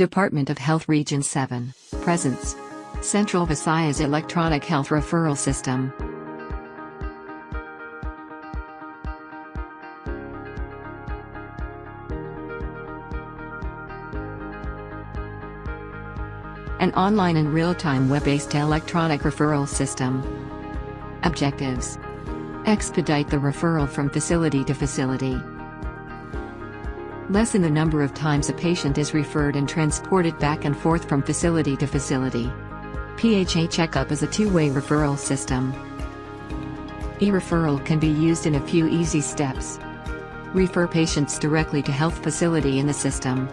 Department of Health Region 7. Presence. Central Visayas Electronic Health Referral System. An online and real-time web-based electronic referral system. Objectives: expedite the referral from facility to facility. Lessen the number of times a patient is referred and transported back and forth from facility to facility. PHA Checkup is a two-way referral system. Ereferral can be used in a few easy steps. Refer patients directly to health facility in the system.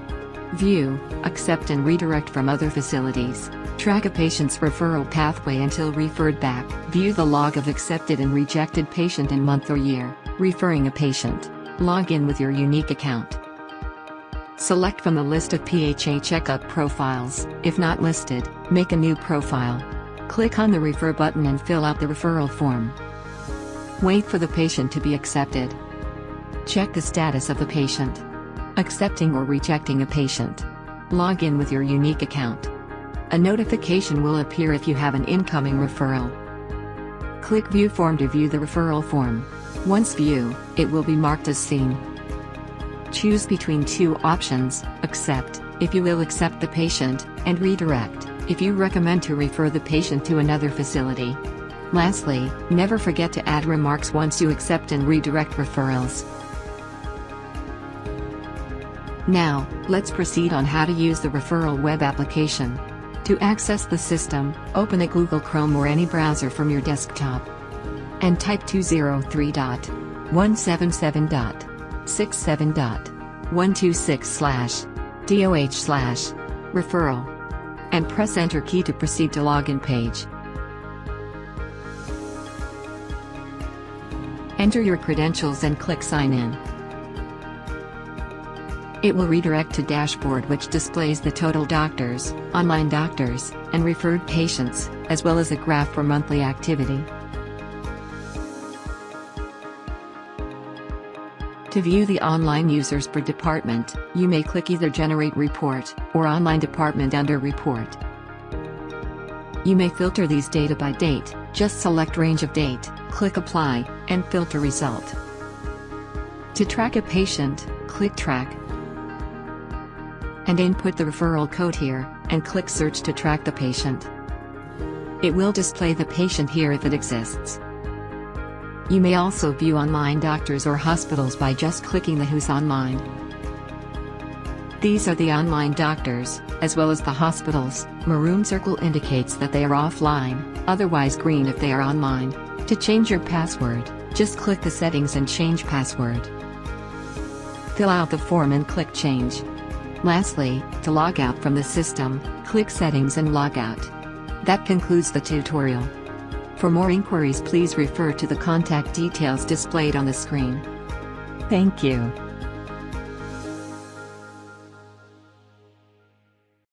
View, accept and redirect from other facilities. Track a patient's referral pathway until referred back. View the log of accepted and rejected patient in month or year. Referring a patient. Log in with your unique account. Select from the list of PHA Checkup profiles. If not listed, make a new profile. Click on the Refer button and fill out the referral form. Wait for the patient to be accepted. Check the status of the patient. Accepting or rejecting a patient. Log in with your unique account. A notification will appear if you have an incoming referral. Click View Form to view the referral form. Once view, it will be marked as seen. Choose between two options: accept, if you will accept the patient, and redirect, if you recommend to refer the patient to another facility. Lastly, never forget to add remarks once you accept and redirect referrals. Now, let's proceed on how to use the Referral web application. To access the system, open a Google Chrome or any browser from your desktop. And type 203.177.67.126/DOH/referral. And press Enter key to proceed to login page. Enter your credentials and click Sign In. It will redirect to dashboard which displays the total doctors, online doctors, and referred patients, as well as a graph for monthly activity. To view the online users per department, you may click either Generate Report, or Online Department under Report. You may filter these data by date. Just select Range of Date, click Apply, and filter Result. To track a patient, click Track. And input the referral code here, and click Search to track the patient. It will display the patient here if it exists. You may also view online doctors or hospitals by just clicking the Who's Online. These are the online doctors, as well as the hospitals. Maroon circle indicates that they are offline, otherwise green if they are online. To change your password, just click the Settings and change password. Fill out the form and click Change. Lastly, to log out from the system, click Settings and Log Out. That concludes the tutorial. For more inquiries, please refer to the contact details displayed on the screen. Thank you.